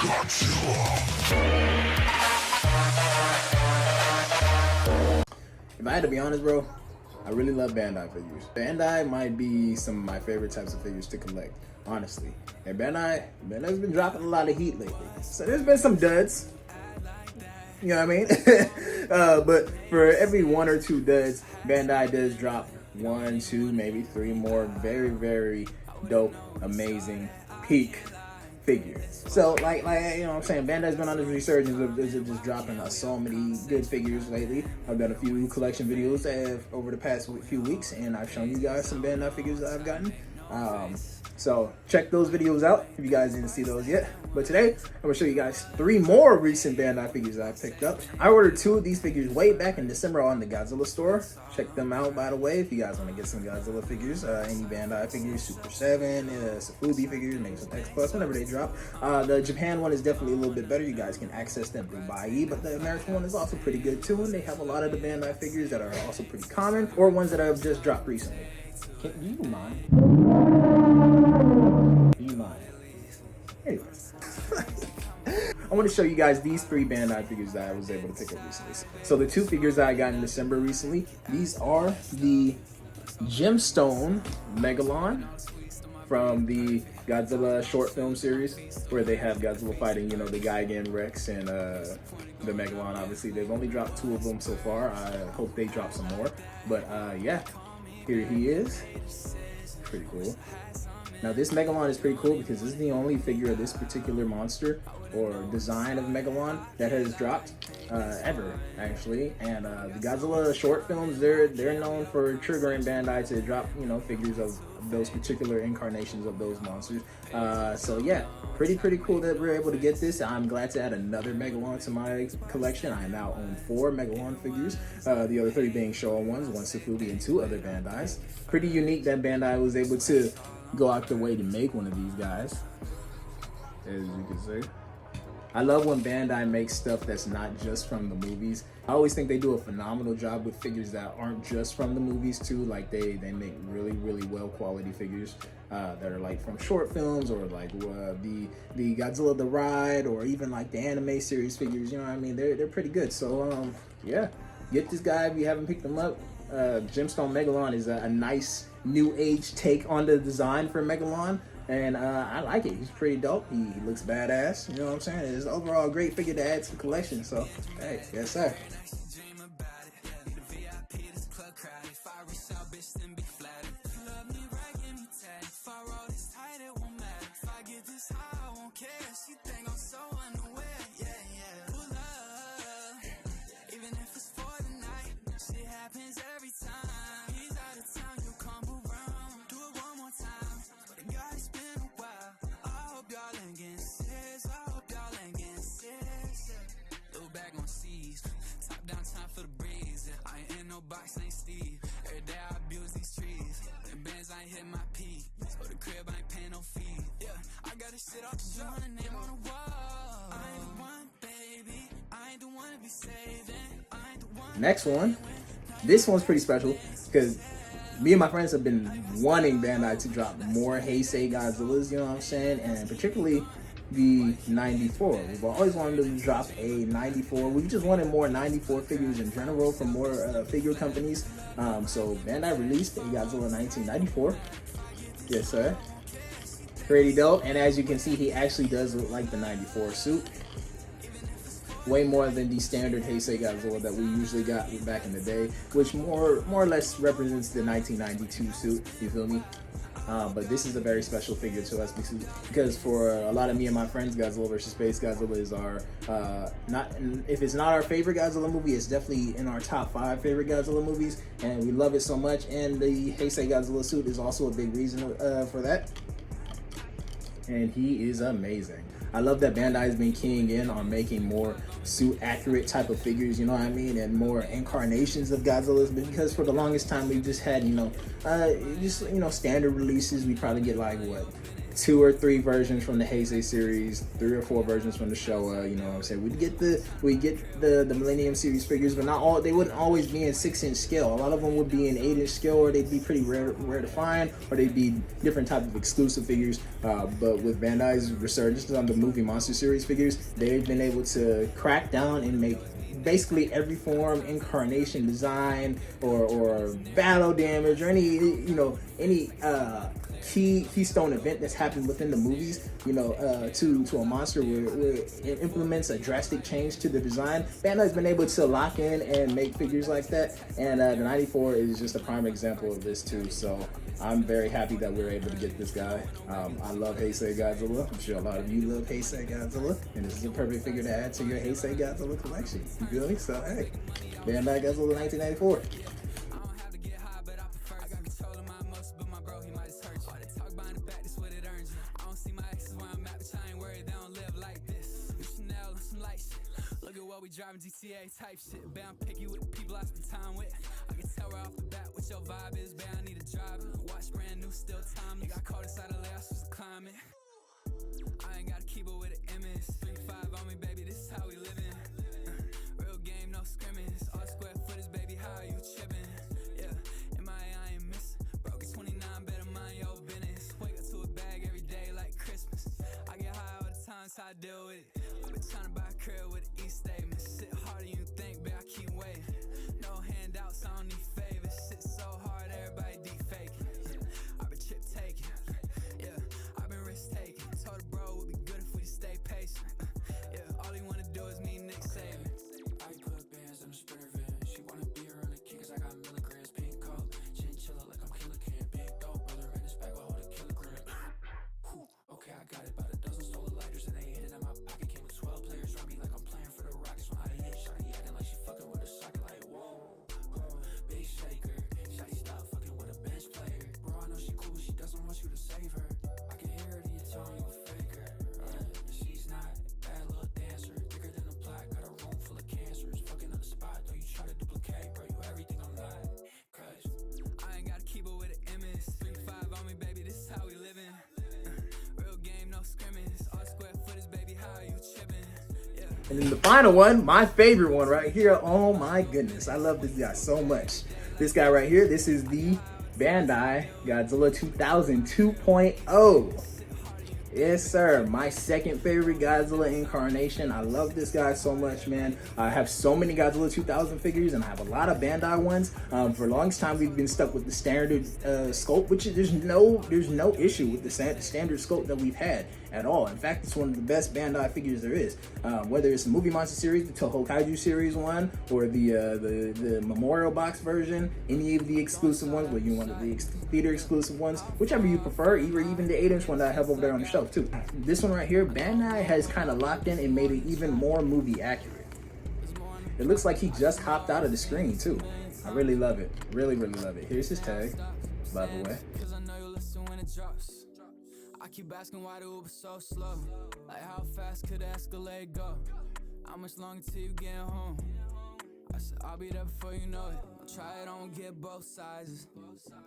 If I had to be honest, bro, I really love Bandai figures. Bandai might be some of my favorite types of figures to collect, honestly. And Bandai's been dropping a lot of heat lately. So there's been some duds. You know what I mean? But for every one or two duds, Bandai does drop 1, 2, maybe 3 more very, very dope, amazing, peak figures. So like you know what I'm saying, Bandai's been on this resurgence of just dropping so many good figures lately. I've done a few collection videos over the past few weeks, and I've shown you guys some Bandai figures that I've gotten. So check those videos out if you guys didn't see those yet. But today, I'm gonna show you guys 3 more recent Bandai figures that I picked up. I ordered 2 of these figures way back in December on the Godzilla store. Check them out, by the way, if you guys want to get some Godzilla figures, any Bandai figures, Super 7, Safubi figures, maybe some X Plus, whenever they drop. The Japan one is definitely a little bit better. You guys can access them through Daiei, but the American one is also pretty good too, and they have a lot of the Bandai figures that are also pretty common, or ones that have just dropped recently. Do you mind? Do you mind? Anyways. I want to show you guys these 3 Bandai figures that I was able to pick up recently. So the 2 figures that I got in December recently, these are the Gemstone Megalon from the Godzilla short film series, where they have Godzilla fighting, you know, the Gigan Rex and the Megalon. Obviously, they've only dropped 2 of them so far. I hope they drop some more. But yeah, here he is. Pretty cool. Now this Megalon is pretty cool because this is the only figure of this particular monster or design of Megalon that has dropped ever, actually. And the Godzilla short films, they're known for triggering Bandai to drop, you know, figures of those particular incarnations of those monsters. So yeah, pretty cool that we're able to get this. I'm glad to add another Megalon to my collection. I now own 4 Megalon figures, the other 3 being Showa ones, 1 Safubi, and 2 other Bandais. Pretty unique that Bandai was able to go out the way to make one of these guys, as you can see. I love when Bandai makes stuff that's not just from the movies. I always think they do a phenomenal job with figures that aren't just from the movies too. Like they make really well quality figures that are like from short films, or like the Godzilla the Ride, or even like the anime series figures. You know what I mean? They're pretty good. So yeah, get this guy if you haven't picked him up. Gemstone Megalon is a nice new age take on the design for Megalon, and I like it. He's pretty dope. He looks badass. You know what I'm saying? It's overall a great figure to add to the collection. So hey, yes sir. Box ain't Steve. Every day I abuse these trees. The bands I ain't hit my peak. So the crib I ain't paying no fee. Yeah, I got this shit off the joint, name on the wall. I ain't the one, baby. I ain't the one to be saving. I ain't the one. Next one. This one's pretty special because me and my friends have been wanting Bandai to drop more Heisei Godzillas, you know what I'm saying? And particularly the 94. We've always wanted to drop a 94. We've just wanted more 94 figures in general from more figure companies. So Bandai released a Godzilla 1994. Yes, sir. Pretty dope. And as you can see, he actually does look like the 94 suit. Way more than the standard Heisei Godzilla that we usually got back in the day, which more or less represents the 1992 suit. You feel me? But this is a very special figure to us because for a lot of me and my friends, Godzilla vs. Space Godzilla is our, if it's not our favorite Godzilla movie, it's definitely in our top 5 favorite Godzilla movies, and we love it so much. And the Heisei Godzilla suit is also a big reason for that. And he is amazing. I love that Bandai has been keying in on making more suit accurate type of figures, you know what I mean, and more incarnations of Godzillas, because for the longest time we just had, standard releases. We probably get like what, 2 or 3 versions from the Heisei series, 3 or 4 versions from the Showa. You know what I'm saying? We get the Millennium series figures, but not all. They wouldn't always be in 6-inch scale. A lot of them would be in 8-inch scale, or they'd be pretty rare to find, or they'd be different type of exclusive figures. But with Bandai's resurgence on the movie Monster series figures, they've been able to crack down and make basically every form, incarnation, design, or battle damage, or any keystone event that's happened within the movies, to a monster where it implements a drastic change to the design. Bandai's been able to lock in and make figures like that, and the 94 is just a prime example of this too. So I'm very happy that we're able to get this guy. I love Heisei Godzilla. I'm sure a lot of you love Heisei Godzilla, and this is a perfect figure to add to your Heisei Godzilla collection. You feel me? So hey, Bandai Godzilla 1994. Driving GTA type shit, babe, I'm picky with the people I spend time with. I can tell right off the bat what your vibe is, babe, I need a driver. Watch brand new, still time. Got caught inside the layoffs, just climbing. I ain't gotta keep up with the image. 3-5 on me, baby, this is how we living. Real game, no scrimmage. All square footage, baby, how you tripping? Yeah, in my I ain't missing. Broke at 29, better mind your business. Wake up to a bag every day like Christmas. I get high all the time, so I deal with it. I've been trying to buy a crib with an E-statement. Shit harder than you think, babe, I keep waiting. No handouts, I don't need favors. Shit so hard, everybody defaking. I've been trip taking, yeah, I've been risk taking. Told the bro it would be good if we just stay patient. Yeah, all he wanna do is me Nick saving. I put bands in a sprinter van. She wanna be around the king cause I got milligrams. Pink coat, chinchilla like I'm killer can. Big dope, brother in this bag will hold a kilogram. Whew, okay, I got it. About a dozen stolen lighters and they hit it in my pocket. Came with 12 players around me like I'm playing for the Rockets. When I hit, shawty acting like she fucking with a socket. Like whoa, big shaker. Shawty stop fucking with a bench player. Bro, I know she cool, she doesn't want you to save her. I can hear it in your tone, you a faker. She's not bad little dancer. Thicker than a plaque, got a room full of cancers. Fucking up the spot, though you try to duplicate. Bro, you everything I'm not. Christ. I ain't gotta keep up with the image. 3-5 on me, baby, this is how we living. Real game, no scrimmage. All square footage, baby, how you tripping? Yeah. And then the final one, my favorite one right here. Oh my goodness, I love this guy so much. This guy right here, this is the Bandai Godzilla 2000 2.0. Yes, sir. My second favorite Godzilla incarnation. I love this guy so much, man. I have so many Godzilla 2000 figures, and I have a lot of Bandai ones. For the longest time, we've been stuck with the standard sculpt, which there's no issue with the standard sculpt that we've had at all. In fact, it's one of the best Bandai figures there is. Whether it's the Movie Monster series, the Toho Kaiju series one, or the Memorial Box version, any of the exclusive ones, whether you want the theater exclusive ones, whichever you prefer, or even the 8-inch one that I have over there on the shelf too. This one right here, Bandai has kind of locked in and made it even more movie accurate. It looks like he just hopped out of the screen too. I really love it. Really, really love it. Here's his tag, by the way. I keep asking why the Uber so slow. Like how fast could the Escalade go? How much longer till you get home? I said I'll be there before you know it. I'll try it on, get both sizes.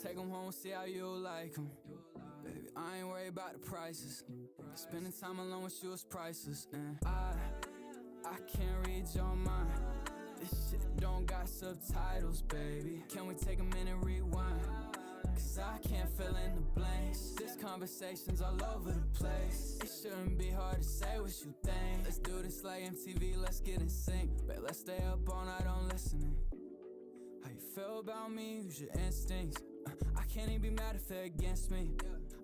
Take them home, see how you like them. Baby, I ain't worried about the prices. Spending time alone with you is priceless. And I can't read your mind. This shit don't got subtitles, baby. Can we take a minute, rewind? Cause I can't fill in the blanks. This conversation's all over the place. It shouldn't be hard to say what you think. Let's do this like MTV, let's get in sync. But let's stay up all night on listening. How you feel about me, use your instincts. I can't even be mad if they're against me.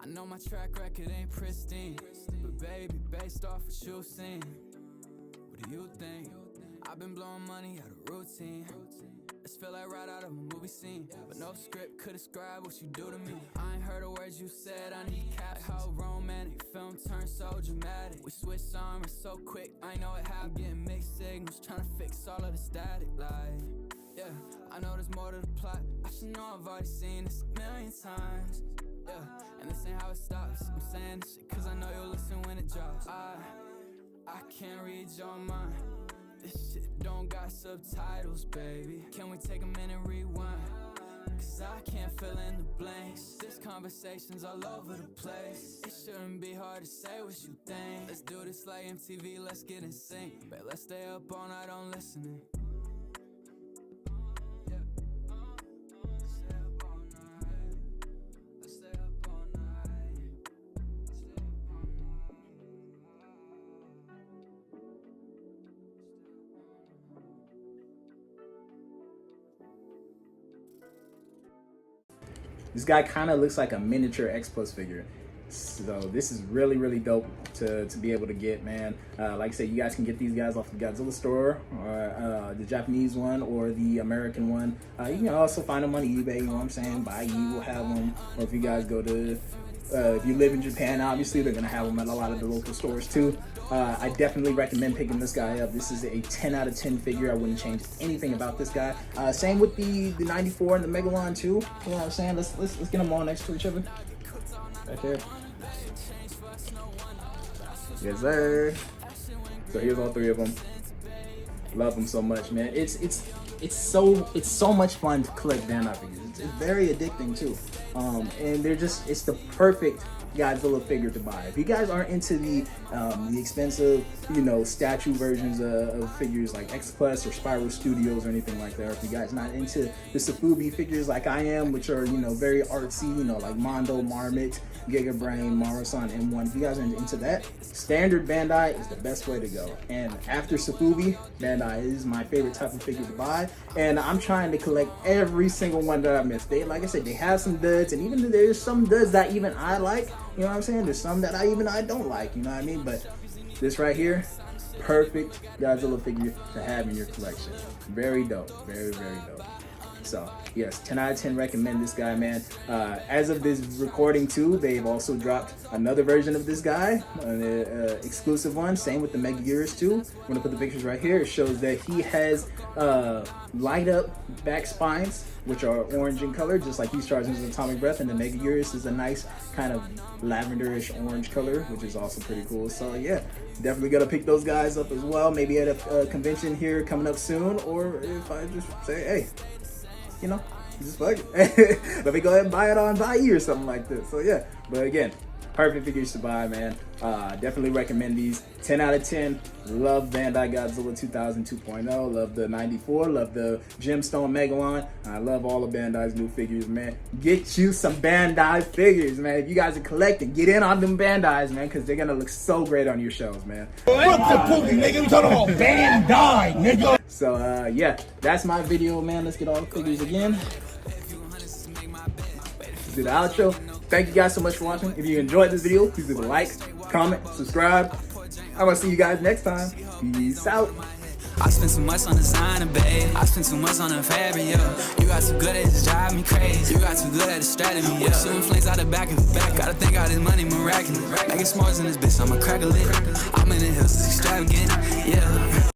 I know my track record ain't pristine, but baby, based off what you've seen, what do you think? I've been blowing money out of routine. This feel like right out of a movie scene, but no script could describe what you do to me. I ain't heard the words you said, I need cap. How romantic, film turned so dramatic. We switched armors so quick, I know it happened. Getting mixed signals, trying to fix all of the static. Like, yeah, I know there's more to the plot. I should know I've already seen this a million times. Yeah, and this ain't how it stops. I'm saying this shit cause I know you'll listen when it drops. I can't read your mind. This shit don't got subtitles, baby. Can we take a minute, rewind? Cause I can't fill in the blanks. This conversation's all over the place. It shouldn't be hard to say what you think. Let's do this like MTV, let's get in sync. Bet let's stay up all night on listening. This guy kind of looks like a miniature X Plus figure. So this is really, really dope to be able to get, man. Like I said, you guys can get these guys off the Godzilla store, or the Japanese one, or the American one. You can also find them on eBay, you know what I'm saying? Baiyi will have them. Or if you guys go to, if you live in Japan, obviously, they're going to have them at a lot of the local stores too. I definitely recommend picking this guy up. This is a 10 out of 10 figure. I wouldn't change anything about this guy. Same with the 94 and the Megalon too. You know what I'm saying? Let's get them all next to each other. Right there. Yes, sir. So here's all three of them. Love them so much, man. It's so much fun to collect Bandai figures. It's very addicting too. And it's the perfect Godzilla figure to buy. If you guys aren't into the expensive, you know, statue versions of figures like X Plus or Spiral Studios or anything like that, or if you guys not into the Safubi figures like I am, which are, you know, very artsy, you know, like Mondo, Marmot, Giga Brain, Marasan, M1, if you guys are into that, standard Bandai is the best way to go. And after Safubi, Bandai is my favorite type of figure to buy, and I'm trying to collect every single one that I missed. They, like I said, they have some duds, and even there's some duds that even I like, you know what I'm saying? There's some that I don't like, you know what I mean? But this right here, perfect Godzilla figure to have in your collection. Very dope, very, very dope. So yes, 10 out of 10 recommend this guy, man. As of this recording too, they've also dropped another version of this guy, an exclusive one. Same with the Mega Urus too. I'm gonna put the pictures right here. It shows that he has light up back spines, which are orange in color, just like he's charging his atomic breath, and the Mega Urus is a nice kind of lavenderish orange color, which is also pretty cool. So yeah, definitely gotta pick those guys up as well, maybe at a convention here coming up soon, or if I just say, hey, you know, just fuck it. Let me go ahead and buy it on Baiyi or something like this. So yeah, but again, perfect figures to buy, man. Definitely recommend these. 10 out of 10. Love Bandai Godzilla 2000 2.0. Love the 94. Love the Gemstone Megalon. I love all of Bandai's new figures, man. Get you some Bandai figures, man. If you guys are collecting, get in on them Bandais, man, because they're going to look so great on your shelves, man. Fuck the pookie, nigga. We talking about Bandai, nigga. So, yeah, that's my video, man. Let's get all the figures again. Do the outro. Thank you guys so much for watching. If you enjoyed this video, please leave a like, comment, subscribe. I'm gonna see you guys next time. Peace out. I spent too much on designer, babe. I spent too much on the fabric, yeah. You got too good at it, drive me crazy. You got too good at distracting me, yeah. Shooting flames out the back of the back. Gotta think all this money miraculous. Making s'mores in this bitch, I'ma crack a lid. I'm in the hills, it's extravagant, yeah.